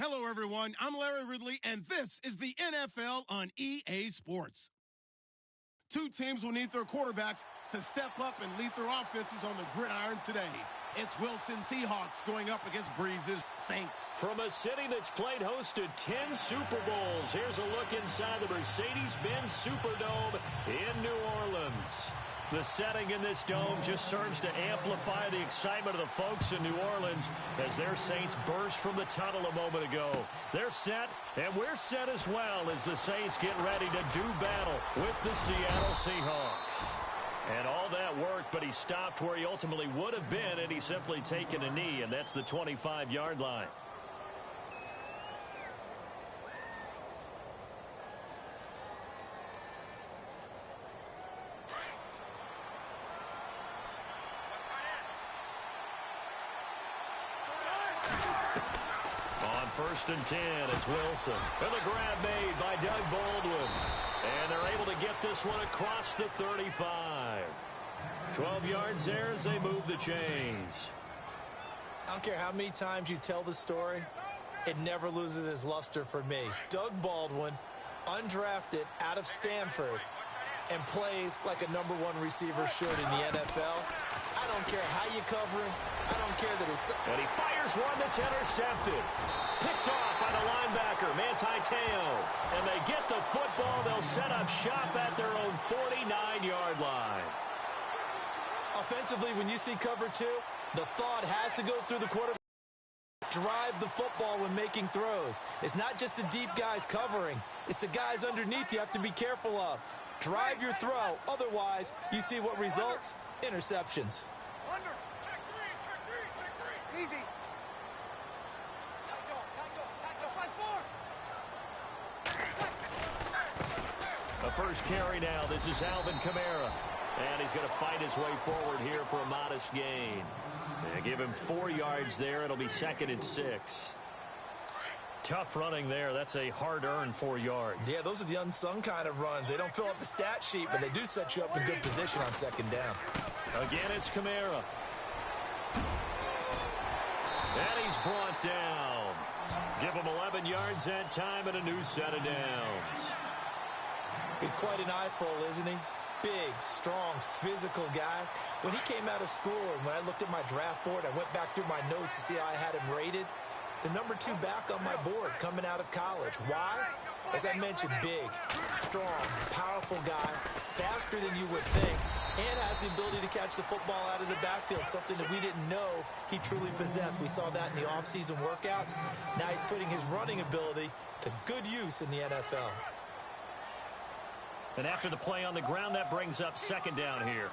Hello, everyone. I'm Larry Ridley, and this is the NFL on EA Sports. Two teams will need their quarterbacks to step up and lead their offenses on the gridiron today. It's Wilson's Seahawks going up against Breeze's Saints. From a city that's played host to 10 Super Bowls, here's a look inside the Mercedes-Benz Superdome in New Orleans. The setting in this dome just serves to amplify the excitement of the folks in New Orleans as their Saints burst from the tunnel a moment ago. They're set, and we're set as well as the Saints get ready to do battle with the Seattle Seahawks. And all that worked, but he stopped where he ultimately would have been, and he's simply taken a knee, and that's the 25-yard line. First and 10, it's Wilson. And the grab made by Doug Baldwin. And they're able to get this one across the 35. 12 yards there as they move the chains. I don't care how many times you tell the story, it never loses its luster for me. Doug Baldwin, undrafted out of Stanford, and plays like a #1 receiver should in the NFL. I don't care how you cover him. I don't care that it's... And he fires one that's intercepted. Picked off by the linebacker, Manti Te'o. And they get the football. They'll set up shop at their own 49-yard line. Offensively, when you see cover two, the thought has to go through the quarterback. Drive the football when making throws. It's not just the deep guys covering. It's the guys underneath you have to be careful of. Drive your throw. Otherwise, you see what results? Interceptions. Under. Check three. Easy. A first carry now. This is Alvin Kamara. And he's going to fight his way forward here for a modest gain. They give him 4 yards there. It'll be 2nd and 6. Tough running there. That's a hard-earned 4 yards. Yeah, those are the unsung kind of runs. They don't fill up the stat sheet, but they do set you up in good position on 2nd down. Again, it's Kamara. And he's brought down. Give him 11 yards that time and a new set of downs. He's quite an eyeful, isn't he? Big, strong, physical guy. When he came out of school and when I looked at my draft board, I went back through my notes to see how I had him rated. The #2 back on my board coming out of college. Why? As I mentioned, big, strong, powerful guy, faster than you would think, and has the ability to catch the football out of the backfield, something that we didn't know he truly possessed. We saw that in the offseason workouts. Now he's putting his running ability to good use in the NFL. And after the play on the ground, that brings up 2nd down here.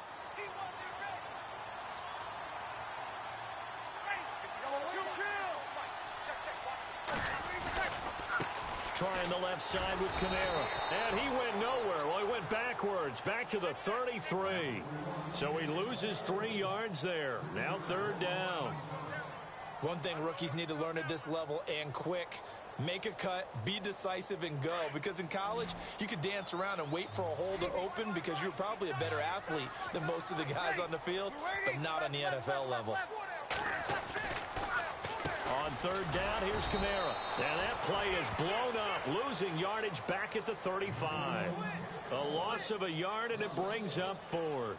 Trying the left side with Kamara. And he went nowhere. Well, he went backwards, back to the 33. So he loses 3 yards there. Now 3rd down. One thing rookies need to learn at this level, and quick, make a cut, be decisive, and go. Because in college, you could dance around and wait for a hole to open because you're probably a better athlete than most of the guys on the field, but not on the NFL level. On 3rd down, here's Kamara. And that play is blown up, losing yardage back at the 35. A loss of a yard, and it brings up 4th.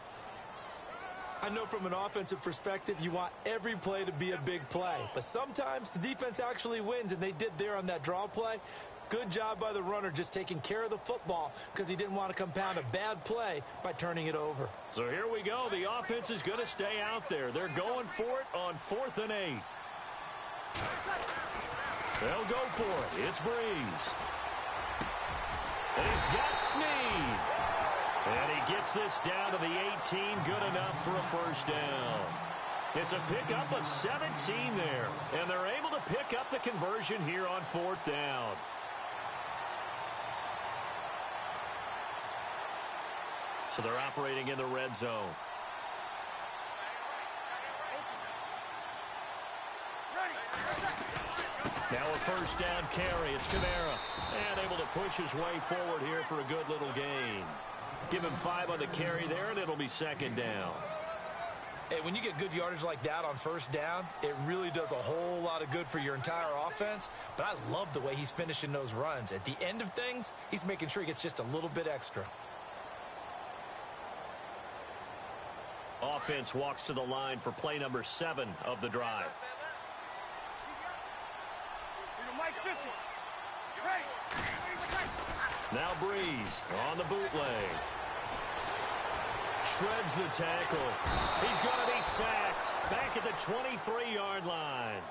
I know from an offensive perspective, you want every play to be a big play. But sometimes the defense actually wins, and they did there on that draw play. Good job by the runner just taking care of the football because he didn't want to compound a bad play by turning it over. So here we go. The offense is going to stay out there. They're going for it on 4th and 8. They'll go for it. It's Breeze. And he's got Snead. And he gets this down to the 18. Good enough for a first down. It's a pickup of 17 there. And they're able to pick up the conversion here on 4th down. So they're operating in the red zone. Now a first down carry. It's Kamara. And able to push his way forward here for a good little gain. Give him 5 on the carry there, and it'll be 2nd down. And when you get good yardage like that on first down, it really does a whole lot of good for your entire offense. But I love the way he's finishing those runs. At the end of things, he's making sure he gets just a little bit extra. Offense walks to the line for play number 7 of the drive. Now Breeze on the bootleg. Shreds the tackle. He's going to be sacked back at the 23-yard line.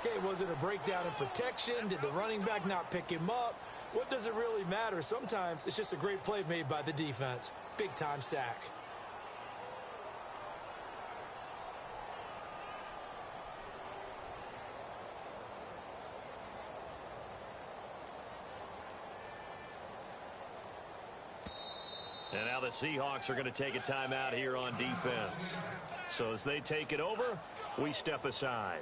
Okay, was it a breakdown in protection? Did the running back not pick him up? What does it really matter? Sometimes it's just a great play made by the defense. Big-time sack. And now the Seahawks are going to take a timeout here on defense. So as they take it over, we step aside.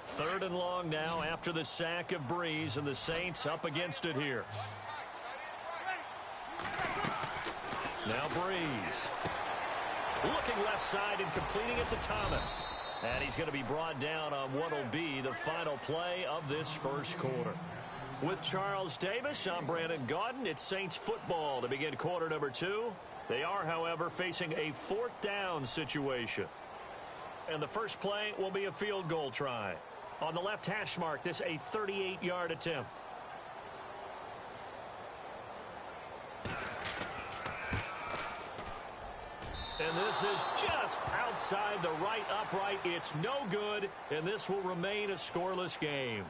Third and long now after the sack of Breeze, and the Saints up against it here. Now Breeze. Looking left side and completing it to Thomas. And he's going to be brought down on what will be the final play of this first quarter. With Charles Davis, I'm Brandon Gaudin. It's Saints football to begin quarter number 2. They are, however, facing a 4th down situation. And the first play will be a field goal try. On the left hash mark, this a 38-yard attempt. And this is just outside the right upright. It's no good, and this will remain a scoreless game.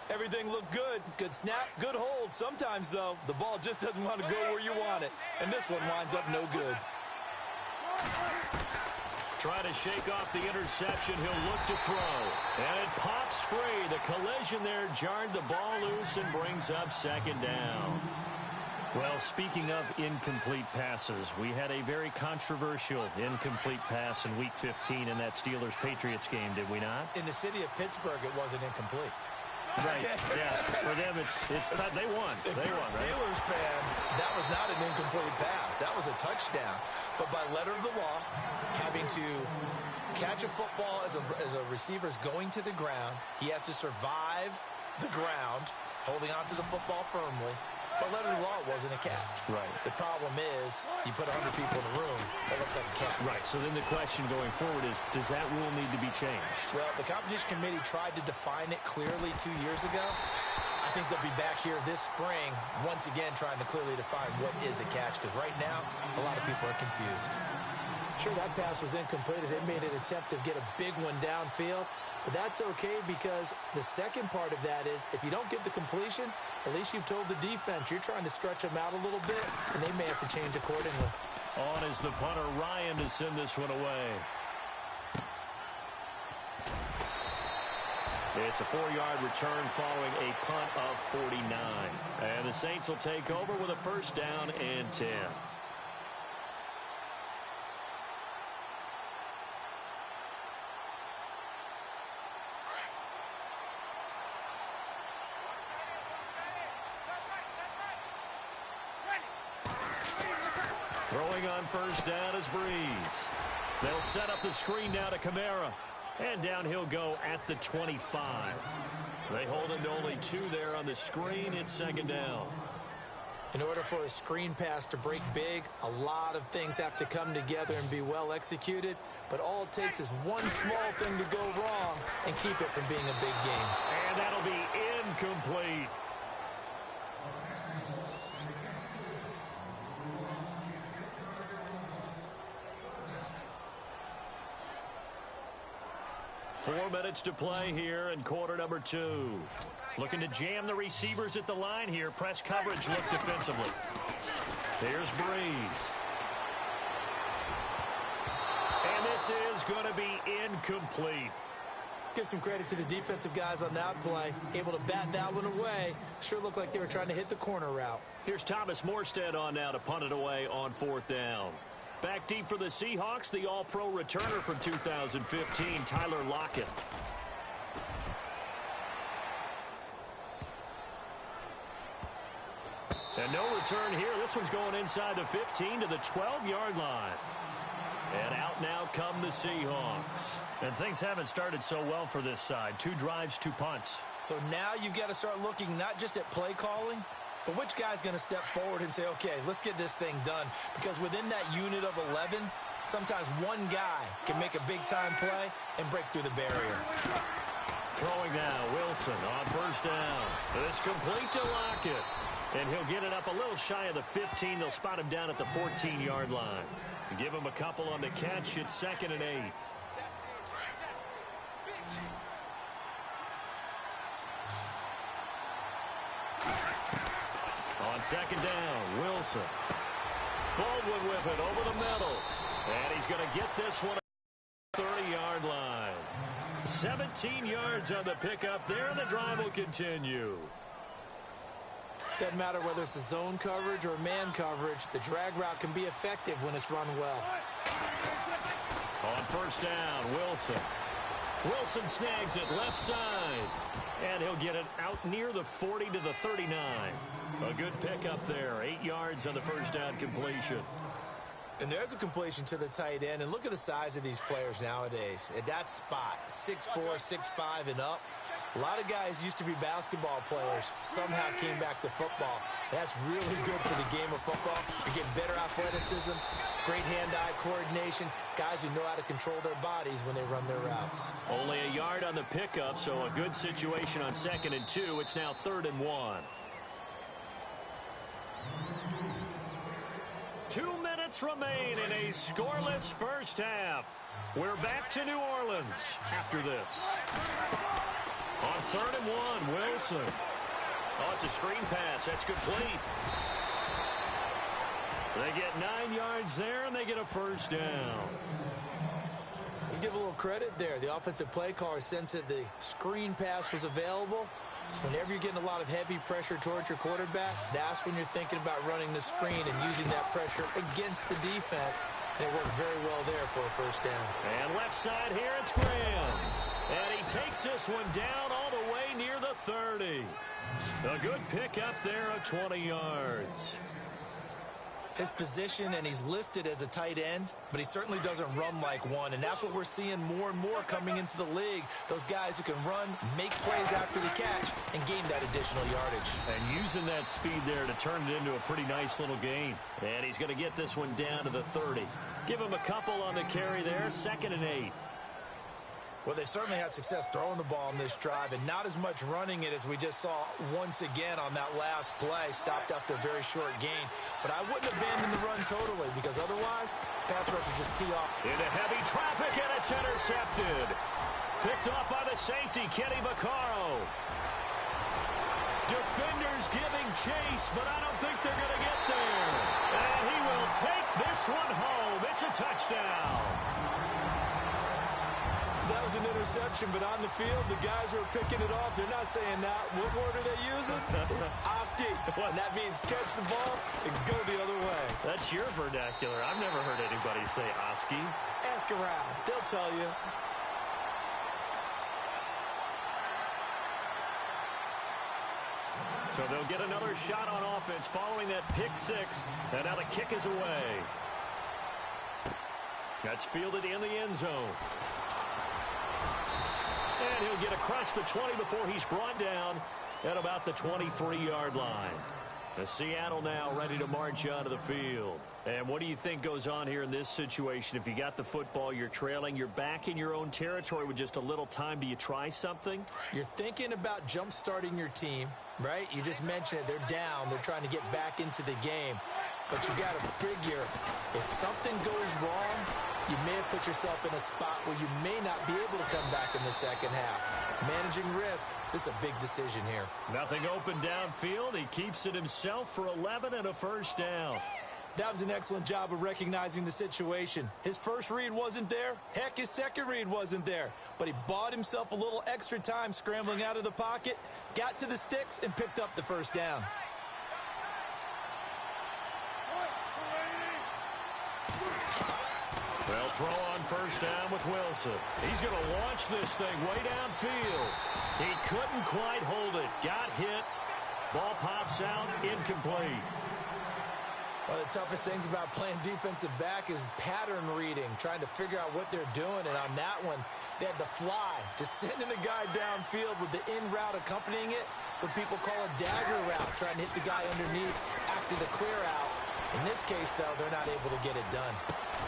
Everything looked good. Good snap, good hold. Sometimes, though, the ball just doesn't want to go where you want it. And this one winds up no good. Try to shake off the interception. He'll look to throw. And it pops free. The collision there jarred the ball loose and brings up second down. Well, speaking of incomplete passes, we had a very controversial incomplete pass in Week 15 in that Steelers-Patriots game, did we not? In the city of Pittsburgh, it wasn't incomplete. Right, yeah. For them, it's they won. If you're a Steelers fan, that was not an incomplete pass. That was a touchdown. But by letter of the law, having to catch a football as a receiver is going to the ground, he has to survive the ground, holding onto the football firmly. But letter of the law wasn't a catch. Right. The problem is you put 100 people in a room, it looks like a catch. Right. So then the question going forward is, does that rule need to be changed? Well, the competition committee tried to define it clearly 2 years ago. I think they'll be back here this spring, once again trying to clearly define what is a catch, because right now, a lot of people are confused. Sure, that pass was incomplete as they made an attempt to get a big one downfield. But that's okay because the second part of that is if you don't get the completion, at least you've told the defense you're trying to stretch them out a little bit, and they may have to change accordingly. On is the punter, Ryan, to send this one away. It's a 4-yard return following a punt of 49. And the Saints will take over with a first down and 10. Throwing on first down is Breeze. They'll set up the screen now to Kamara. And down he'll go at the 25. They hold him to only 2 there on the screen. It's second down. In order for a screen pass to break big, a lot of things have to come together and be well executed. But all it takes is one small thing to go wrong and keep it from being a big game. And that'll be incomplete. Four minutes to play here in quarter number 2. Looking to jam the receivers at the line here. Press coverage look defensively. Here's Breeze. And this is going to be incomplete. Let's give some credit to the defensive guys on that play. Able to bat that one away. Sure looked like they were trying to hit the corner route. Here's Thomas Morstead on now to punt it away on 4th down. Back deep for the Seahawks, the All-Pro returner from 2015, Tyler Lockett. And no return here. This one's going inside the 15 to the 12-yard line. And out now come the Seahawks. And things haven't started so well for this side. 2 drives, 2 punts. So now you've got to start looking not just at play calling, but which guy's going to step forward and say, okay, let's get this thing done. Because within that unit of 11, sometimes one guy can make a big-time play and break through the barrier. Throwing now, Wilson on first down. This complete to Lockett. And he'll get it up a little shy of the 15. They'll spot him down at the 14-yard line. Give him a couple on the catch. It's 2nd and 8. On 2nd down, Wilson. Baldwin with it over the middle. And he's going to get this one at the 30-yard line. 17 yards on the pickup there, and the drive will continue. Doesn't matter whether it's a zone coverage or man coverage, the drag route can be effective when it's run well. On first down, Wilson. Wilson snags it left side. And he'll get it out near the 40 to the 39. A good pickup there. 8 yards on the first down completion. And there's a completion to the tight end. And look at the size of these players nowadays. At that spot, 6'4", 6'5", and up. A lot of guys used to be basketball players. Somehow came back to football. That's really good for the game of football. You get better athleticism, great hand-eye coordination, guys who know how to control their bodies when they run their routes. Only a yard on the pickup, so a good situation on 2nd and 2. It's now 3rd and 1. 2 minutes remain in a scoreless first half. We're back to New Orleans after this. On 3rd and 1, Wilson. Oh, it's a screen pass. That's complete. They get 9 yards there, and they get a first down. Let's give a little credit there. The offensive play caller sensed that the screen pass was available. Whenever you're getting a lot of heavy pressure towards your quarterback, that's when you're thinking about running the screen and using that pressure against the defense. And it worked very well there for a first down. And left side here, it's Graham. And he takes this one down all the way near the 30. A good pick up there of 20 yards. His position, and he's listed as a tight end, but he certainly doesn't run like one, and that's what we're seeing more and more coming into the league. Those guys who can run, make plays after the catch, and gain that additional yardage. And using that speed there to turn it into a pretty nice little gain. And he's going to get this one down to the 30. Give him a couple on the carry there, 2nd and 8. Well, they certainly had success throwing the ball in this drive, and not as much running it as we just saw once again on that last play, stopped after a very short gain. But I wouldn't abandon the run totally, because otherwise, pass rushers just tee off. Into heavy traffic, and it's intercepted. Picked off by the safety, Kenny Vaccaro. Defenders giving chase, but I don't think they're going to get there. And he will take this one home. It's a touchdown. That was an interception, but on the field, the guys who are picking it off, they're not saying that. What word are they using? It's Oski. And that means catch the ball and go the other way. That's your vernacular. I've never heard anybody say Oski. Ask around. They'll tell you. So they'll get another shot on offense following that pick six. And now the kick is away. That's fielded in the end zone. And he'll get across the 20 before he's brought down at about the 23-yard line. The Seattle now ready to march onto the field. And what do you think goes on here in this situation? If you got the football, you're trailing, you're back in your own territory with just a little time. Do you try something? You're thinking about jump-starting your team, right? You just mentioned it. They're down. They're trying to get back into the game. But you got to figure, if something goes wrong, you may have put yourself in a spot where you may not be able to come back in the second half. Managing risk, this is a big decision here. Nothing open downfield. He keeps it himself for 11 and a first down. That was an excellent job of recognizing the situation. His first read wasn't there. Heck, his second read wasn't there. But he bought himself a little extra time scrambling out of the pocket, got to the sticks, and picked up the first down. They'll throw on first down with Wilson. He's going to launch this thing way downfield. He couldn't quite hold it. Got hit. Ball pops out, incomplete. One of the toughest things about playing defensive back is pattern reading, trying to figure out what they're doing. And on that one, they had the fly, just sending a guy downfield with the in route accompanying it, what people call a dagger route, trying to hit the guy underneath after the clear out. In this case, though, they're not able to get it done.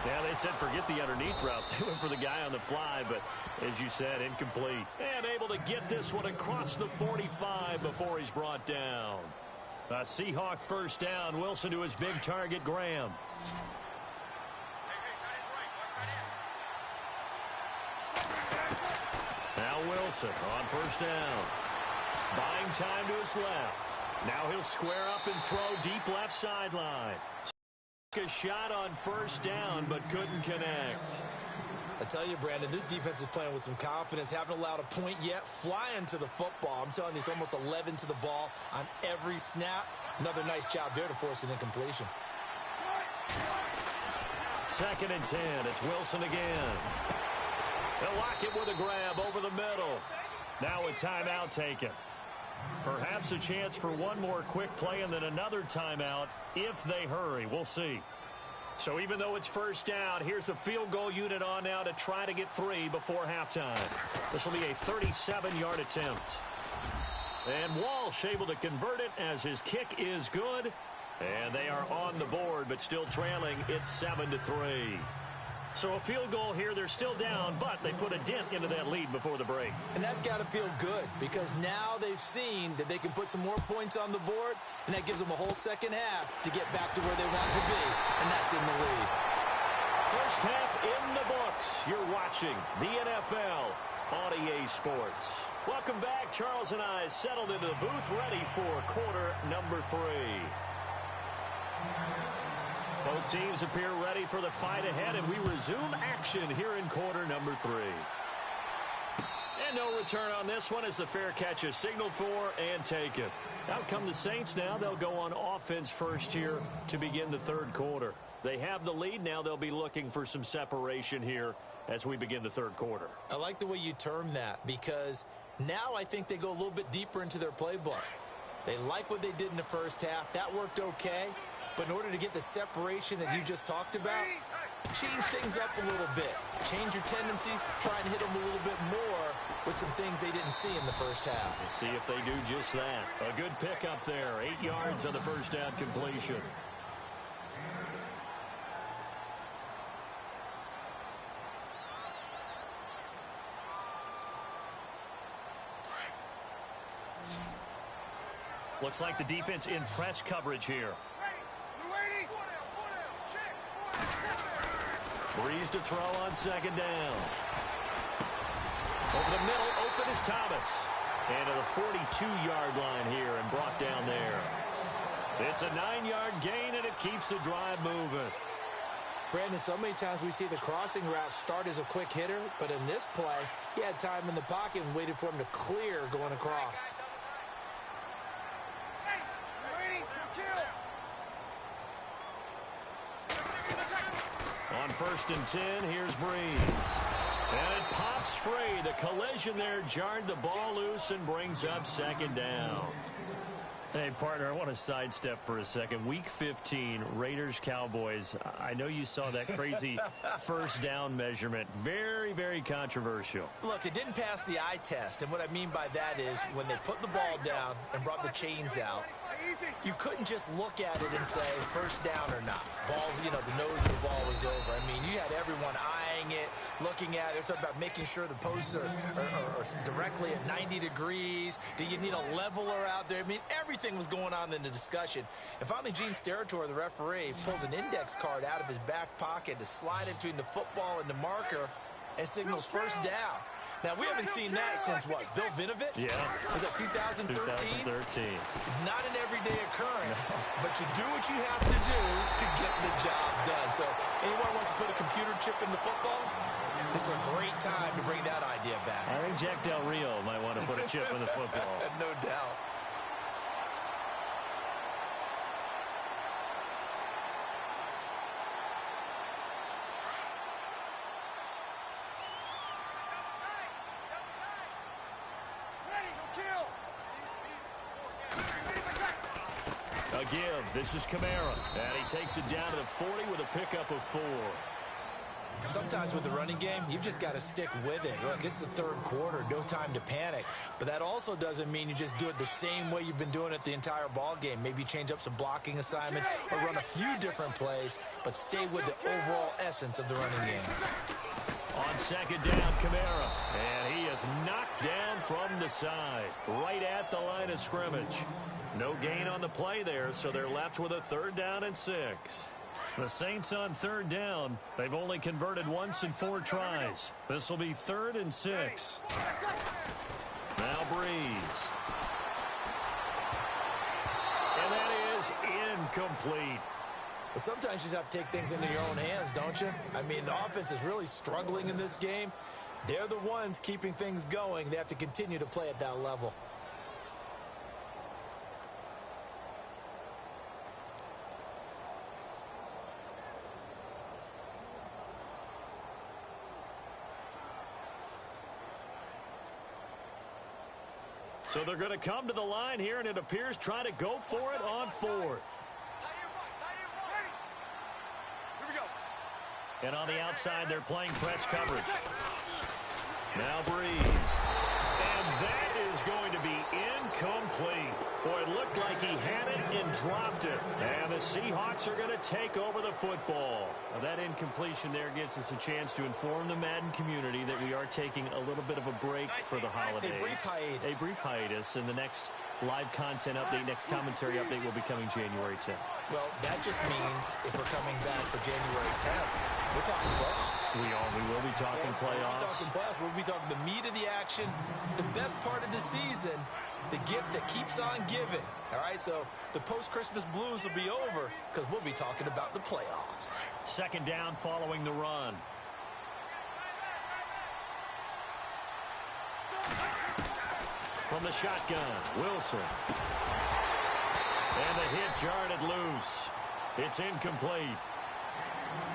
Yeah, they said forget the underneath route. They went for the guy on the fly, but as you said, incomplete. And able to get this one across the 45 before he's brought down. A Seahawk first down. Wilson to his big target, Graham. Now Wilson on first down. Buying time to his left. Now he'll square up and throw deep left sideline. A shot on first down, but couldn't connect. I tell you, Brandon, this defense is playing with some confidence. Haven't allowed a point yet. Flying to the football. I'm telling you, it's almost 11 to the ball on every snap. Another nice job there to force an incompletion. 2nd and 10. It's Wilson again. They'll lock it with a grab over the middle. Now a timeout taken. Perhaps a chance for one more quick play and then another timeout if they hurry. We'll see. So even though it's first down, here's the field goal unit on now to try to get 3 before halftime. This will be a 37-yard attempt. And Walsh able to convert it as his kick is good. And they are on the board, but still trailing. It's 7-3. So a field goal here. They're still down, but they put a dent into that lead before the break. And that's got to feel good because now they've seen that they can put some more points on the board, and that gives them a whole second half to get back to where they want to be, and that's in the lead. First half in the books. You're watching the NFL on EA Sports. Welcome back. Charles and I settled into the booth ready for quarter number 3. Both teams appear ready for the fight ahead, and we resume action here in quarter number 3. And no return on this one as the fair catch is signaled for and taken. Out come the Saints now. They'll go on offense first here to begin the third quarter. They have the lead. Now they'll be looking for some separation here as we begin the third quarter. I like the way you term that because now I think they go a little bit deeper into their playbook. They like what they did in the first half. That worked okay. But in order to get the separation that you just talked about, change things up a little bit. Change your tendencies, try and hit them a little bit more with some things they didn't see in the first half. We'll see if they do just that. A good pickup there. 8 yards on the first down completion. Looks like the defense in press coverage here. Breeze to throw on second down. Over the middle, open is Thomas. And to the 42-yard line here and brought down there. It's a 9-yard gain, and it keeps the drive moving. Brandon, so many times we see the crossing route start as a quick hitter, but in this play, he had time in the pocket and waited for him to clear going across. On 1st and 10, here's Breeze. And it pops free. The collision there jarred the ball loose and brings up second down. Hey, partner, I want to sidestep for a second. Week 15, Raiders-Cowboys. I know you saw that crazy first down measurement. Very, very controversial. Look, it didn't pass the eye test, and what I mean by that is when they put the ball down and brought the chains out, you couldn't just look at it and say first down or not. Balls, you know, the nose of the ball was over. I mean, you had everyone eyeing it, looking at it. It's about making sure the posts are directly at 90 degrees. Do you need a leveler out there? I mean, everything was going on in the discussion. And finally, Gene Steratore, the referee, pulls an index card out of his back pocket to slide it between the football and the marker and signals first down. Now, we haven't seen that since, what, Bill Vinovich? Yeah. Was that 2013? 2013. Not an everyday occurrence, but you do what you have to do to get the job done. So anyone wants to put a computer chip in the football, this is a great time to bring that idea back. I think Jack Del Rio might want to put a chip in the football. No doubt. give. This is Kamara. And he takes it down to the 40 with a pickup of 4. Sometimes with the running game, you've just got to stick with it. Look, it's the third quarter, no time to panic. But that also doesn't mean you just do it the same way you've been doing it the entire ball game. Maybe change up some blocking assignments or run a few different plays, but stay with the overall essence of the running game. On second down, Kamara. And he is knocked down from the side, right at the line of scrimmage. No gain on the play there, so they're left with a 3rd down and 6. The Saints on 3rd down. They've only converted once in 4 tries. This will be 3rd and 6. Now Breeze. And that is incomplete. But sometimes you just have to take things into your own hands, don't you? I mean, the offense is really struggling in this game. They're the ones keeping things going. They have to continue to play at that level. So they're going to come to the line here, and it appears trying to go for it on 4th. And on the outside, they're playing press coverage. Now Breeze. And that is going to be incomplete. Boy, it looked like he had it and dropped it. And the Seahawks are going to take over the football. Now, that incompletion there gives us a chance to inform the Madden community that we are taking a little bit of a break for the holidays. A brief hiatus. And the next live content update, next commentary update will be coming January 10th. Well, that just means if we're coming back for January 10th, we're talking playoffs. We will be talking playoffs. We'll be talking the meat of the action, the best part of the season, the gift that keeps on giving. All right, so the post-Christmas blues will be over because we'll be talking about the playoffs. 2nd down following the run. From the shotgun, Wilson. And the hit jarred it loose. It's incomplete.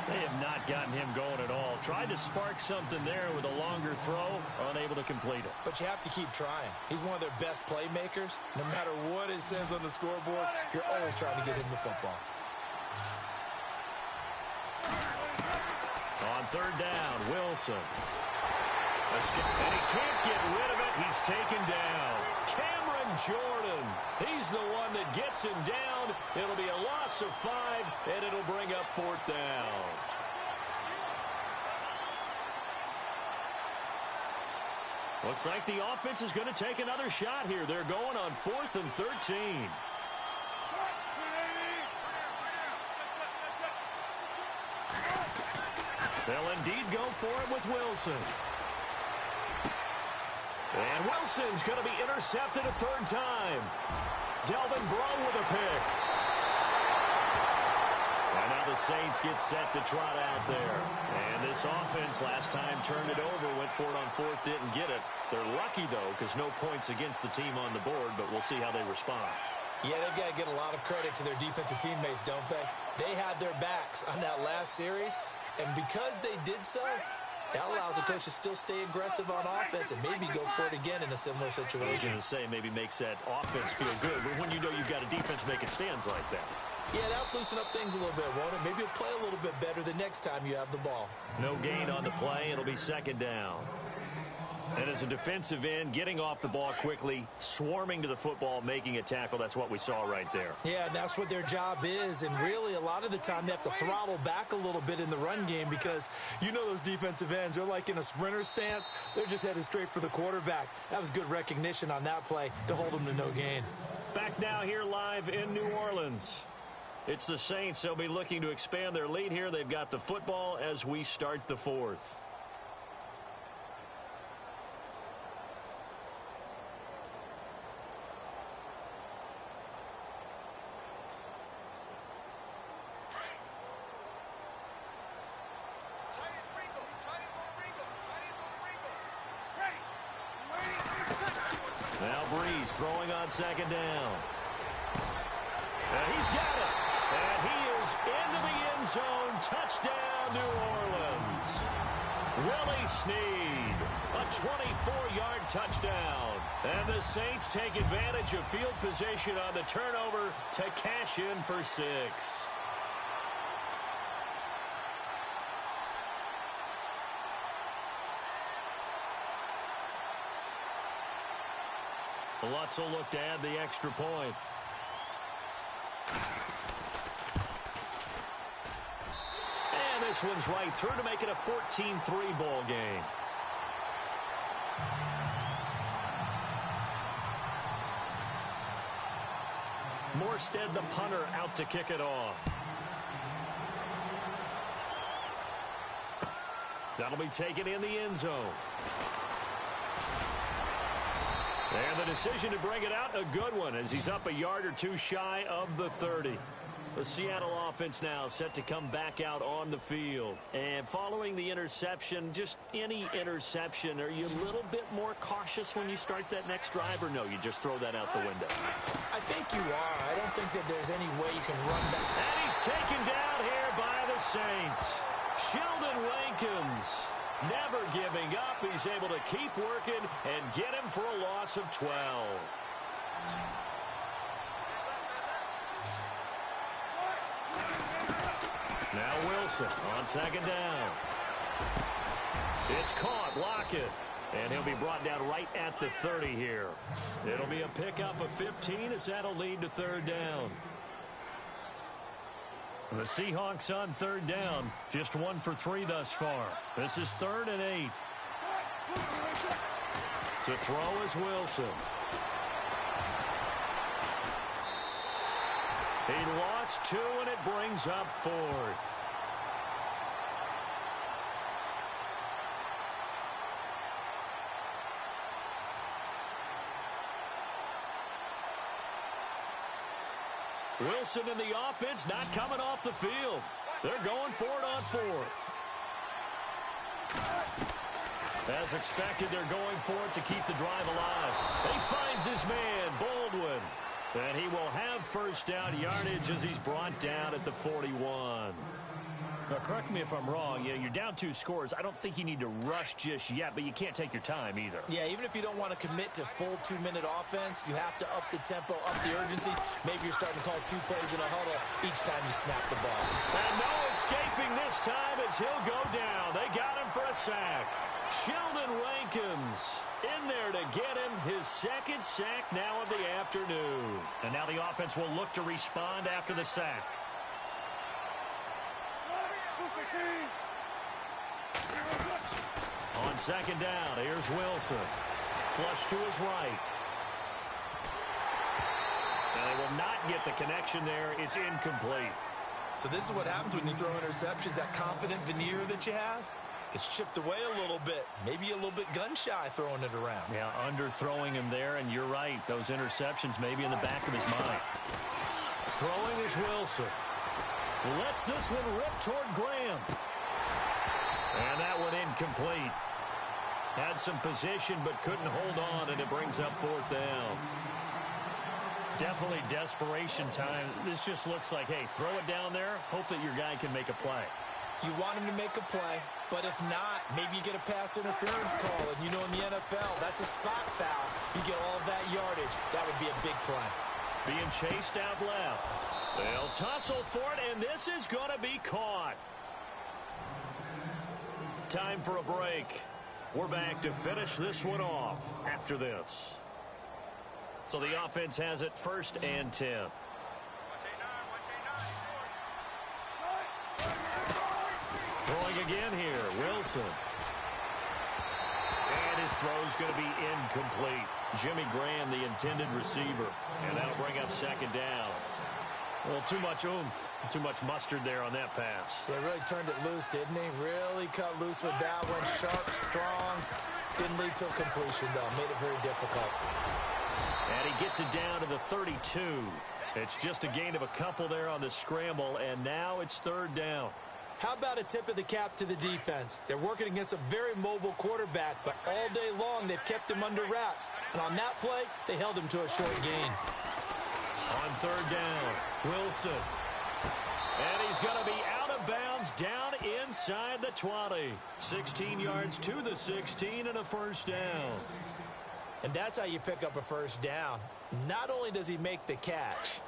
They have not gotten him going at all. Tried to spark something there with a longer throw, unable to complete it. But you have to keep trying. He's one of their best playmakers. No matter what it says on the scoreboard, you're always trying to get him the football. On 3rd down, Wilson. And he can't get rid of it. He's taken down. Cameron Jordan. He's the one that gets him down. It'll be a loss of 5, and it'll bring up 4th down. Looks like the offense is going to take another shot here. They're going on 4th and 13. They'll indeed go for it with Wilson. And Wilson's going to be intercepted a 3rd time. Delvin Breaux with a pick. And now the Saints get set to trot out there. And this offense last time turned it over, went for it on 4th, didn't get it. They're lucky, though, because no points against the team on the board, but we'll see how they respond. Yeah, they've got to get a lot of credit to their defensive teammates, don't they? They had their backs on that last series, and because they did so, that allows the coach to still stay aggressive on offense and maybe go for it again in a similar situation. I was going to say, maybe makes that offense feel good, but when you know you've got a defense making stands like that. Yeah, that'll loosen up things a little bit, won't it? Maybe you'll play a little bit better the next time you have the ball. No gain on the play. It'll be 2nd down. And as a defensive end, getting off the ball quickly, swarming to the football, making a tackle, that's what we saw right there. Yeah, and that's what their job is. And really, a lot of the time, they have to throttle back a little bit in the run game because you know those defensive ends, they're like in a sprinter stance. They're just headed straight for the quarterback. That was good recognition on that play to hold them to no gain. Back now here live in New Orleans. It's the Saints. They'll be looking to expand their lead here. They've got the football as we start the 4th. Now Breeze throwing on 2nd down. And he's got it. And he is into the end zone. Touchdown, New Orleans. Willie Snead, a 24-yard touchdown. And the Saints take advantage of field position on the turnover to cash in for 6. Lutz will look to add the extra point. And this one's right through to make it a 14-3 ball game. Morstead, the punter, out to kick it off. That'll be taken in the end zone. And the decision to bring it out, a good one, as he's up a yard or two shy of the 30. The Seattle offense now set to come back out on the field. And following the interception, just any interception, are you a little bit more cautious when you start that next drive, or no, you just throw that out the window? I think you are. I don't think that there's any way you can run back. And he's taken down here by the Saints. Sheldon Rankins, never giving up. He's able to keep working and get him for a loss of 12. Now Wilson on second down. It's caught. Lockett. And he'll be brought down right at the 30 here. It'll be a pickup of 15 as that'll lead to third down. The Seahawks on third down. Just 1 for 3 thus far. This is 3rd and 8. To throw is Wilson. He lost 2, and it brings up 4th. Wilson and the offense not coming off the field. They're going for it on 4th. As expected, they're going for it to keep the drive alive. He finds his man, Baldwin. And he will have first down yardage as he's brought down at the 41. Now, correct me if I'm wrong. You're down 2 scores. I don't think you need to rush just yet, but you can't take your time either. Yeah, even if you don't want to commit to full 2-minute offense, you have to up the tempo, up the urgency. Maybe you're starting to call 2 plays in a huddle each time you snap the ball. And no escaping this time as he'll go down. They got him for a sack. Sheldon Rankins in there to get him his 2nd sack now of the afternoon. And now the offense will look to respond after the sack. On second down, here's Wilson. Flush to his right. And they will not get the connection there. It's incomplete. So this is what happens when you throw interceptions. That confident veneer that you have gets chipped away a little bit. Maybe a little bit gun-shy throwing it around. Yeah, underthrowing him there, and you're right. Those interceptions may be in the back of his mind. Throwing is Wilson. Lets this one rip toward Graham. And that one incomplete. Had some position but couldn't hold on, and it brings up 4th down. Definitely desperation time. This just looks like, hey, throw it down there, hope that your guy can make a play. You want him to make a play, but if not, maybe you get a pass interference call. And you know in the NFL, that's a spot foul. You get all that yardage. That would be a big play. Being chased out left. They'll tussle for it, and this is going to be caught. Time for a break. We're back to finish this one off after this. So the offense has it 1st and 10. Throwing again here, Wilson. And his throw's going to be incomplete. Jimmy Graham, the intended receiver. And that'll bring up 2nd down. Well, too much oomph, too much mustard there on that pass. Yeah, really turned it loose, didn't he? Really cut loose with that one. Sharp, strong. Didn't lead to a completion, though. Made it very difficult. And he gets it down to the 32. It's just a gain of a couple there on the scramble, and now it's 3rd down. How about a tip of the cap to the defense? They're working against a very mobile quarterback, but all day long they've kept him under wraps. And on that play, they held him to a short gain. On 3rd down, Wilson. And he's going to be out of bounds down inside the 20. 16 yards to the 16 and a first down. And that's how you pick up a first down. Not only does he make the catch,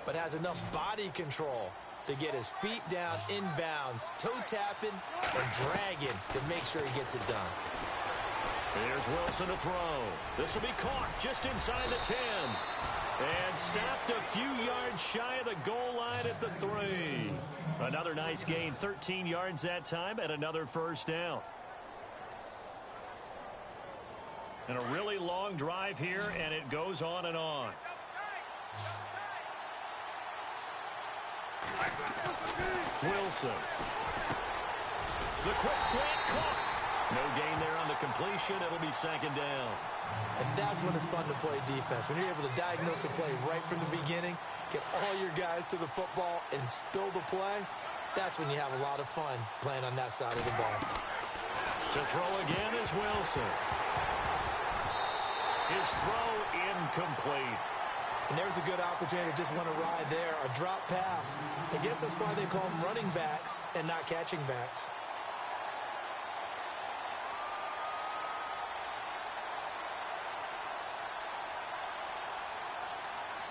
but has enough body control to get his feet down inbounds, toe tapping and dragging to make sure he gets it done. Here's Wilson to throw. This will be caught just inside the 10. And stopped a few yards shy of the goal line at the 3. Another nice gain, 13 yards that time, and another first down. And a really long drive here, and it goes on and on. Wilson. The quick slant caught. No gain there on the completion. It'll be second down. And that's when it's fun to play defense. When you're able to diagnose a play right from the beginning, get all your guys to the football and spill the play, that's when you have a lot of fun playing on that side of the ball. To throw again is Wilson. His throw incomplete. And there's a good opportunity to just want to ride there. A drop pass. I guess that's why they call them running backs and not catching backs.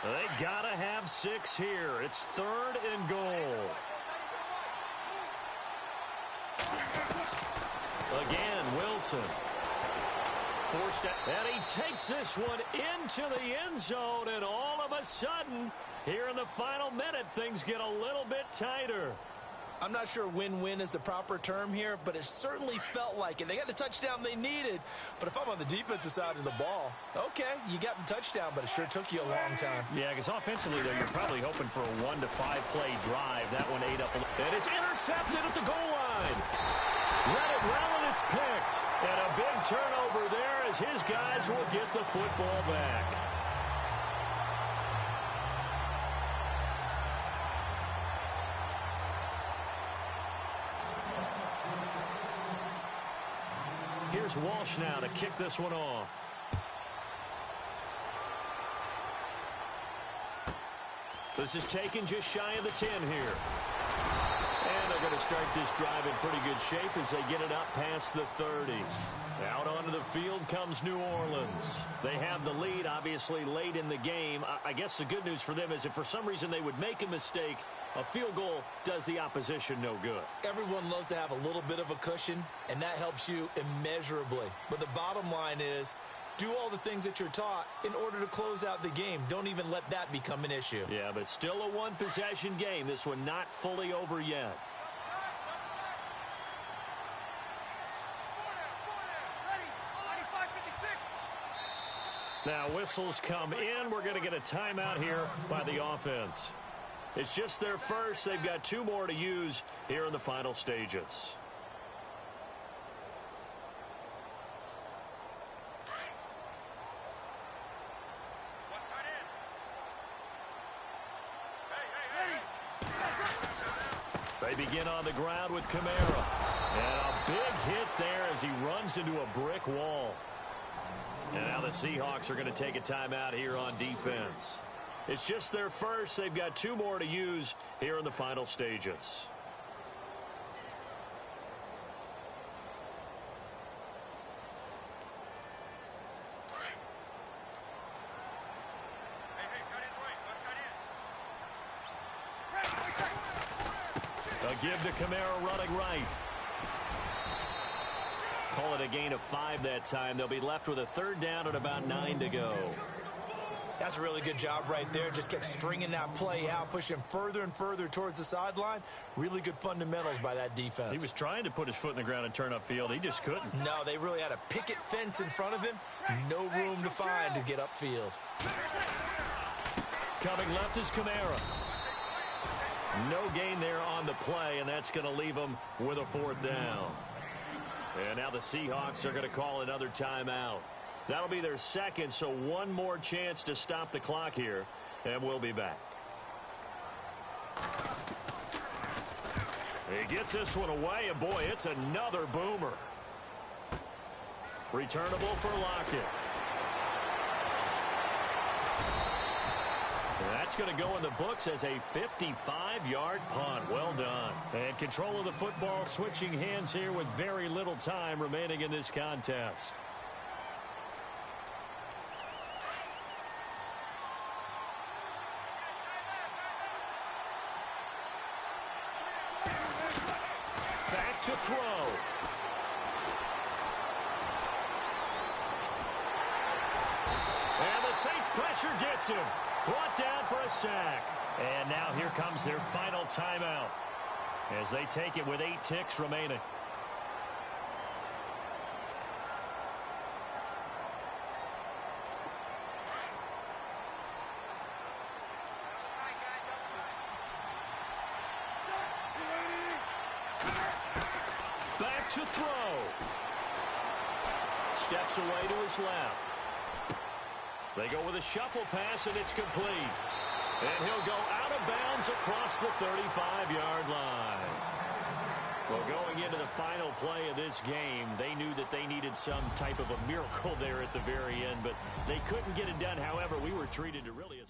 They gotta have 6 here. It's 3rd and goal. Again, Wilson. Forced it, and he takes this one into the end zone, and all of a sudden, here in the final minute, things get a little bit tighter. I'm not sure win-win is the proper term here, but it certainly felt like it. They got the touchdown they needed, but if I'm on the defensive side of the ball, okay, you got the touchdown, but it sure took you a long time. Yeah, because offensively, though, you're probably hoping for a 1 to 5 play drive. That one ate up a little, and it's intercepted at the goal line. Let it run, and it's picked. And a big turnover there as his guys will get the football back. Here's Walsh now to kick this one off. This is taken just shy of the 10 here. And they're going to start this drive in pretty good shape as they get it up past the 30. Out onto the field comes New Orleans. They have the lead, obviously, late in the game. I guess the good news for them is if for some reason they would make a mistake, a field goal does the opposition no good. Everyone loves to have a little bit of a cushion, and that helps you immeasurably. But the bottom line is, do all the things that you're taught in order to close out the game. Don't even let that become an issue. Yeah, but still a one-possession game. This one not fully over yet. Now whistles come in. We're going to get a timeout here by the offense. It's just their first. They've got 2 more to use here in the final stages. They begin on the ground with Kamara. And a big hit there as he runs into a brick wall. And now the Seahawks are going to take a timeout here on defense. It's just their first. They've got 2 more to use here in the final stages. A give to Kamara running right. Call it a gain of 5 that time. They'll be left with a 3rd down and about 9 to go. That's a really good job right there. Just kept stringing that play out, pushing further and further towards the sideline. Really good fundamentals by that defense. He was trying to put his foot in the ground and turn upfield. He just couldn't. No, they really had a picket fence in front of him. No room to find to get upfield. Coming left is Kamara. No gain there on the play, and that's going to leave them with a 4th down. And now the Seahawks are going to call another timeout. That'll be their 2nd, so 1 more chance to stop the clock here, and we'll be back. He gets this one away, and boy, it's another boomer. Returnable for Lockett. That's going to go in the books as a 55-yard punt. Well done. And control of the football switching hands here with very little time remaining in this contest. Back to throw. And the Saints pressure gets him. Brought down for a sack. And now here comes their final timeout as they take it with 8 ticks remaining. Back to throw. Steps away to his left. They go with a shuffle pass, and it's complete. And he'll go out of bounds across the 35-yard line. Well, going into the final play of this game, they knew that they needed some type of a miracle there at the very end, but they couldn't get it done. However, we were treated to really a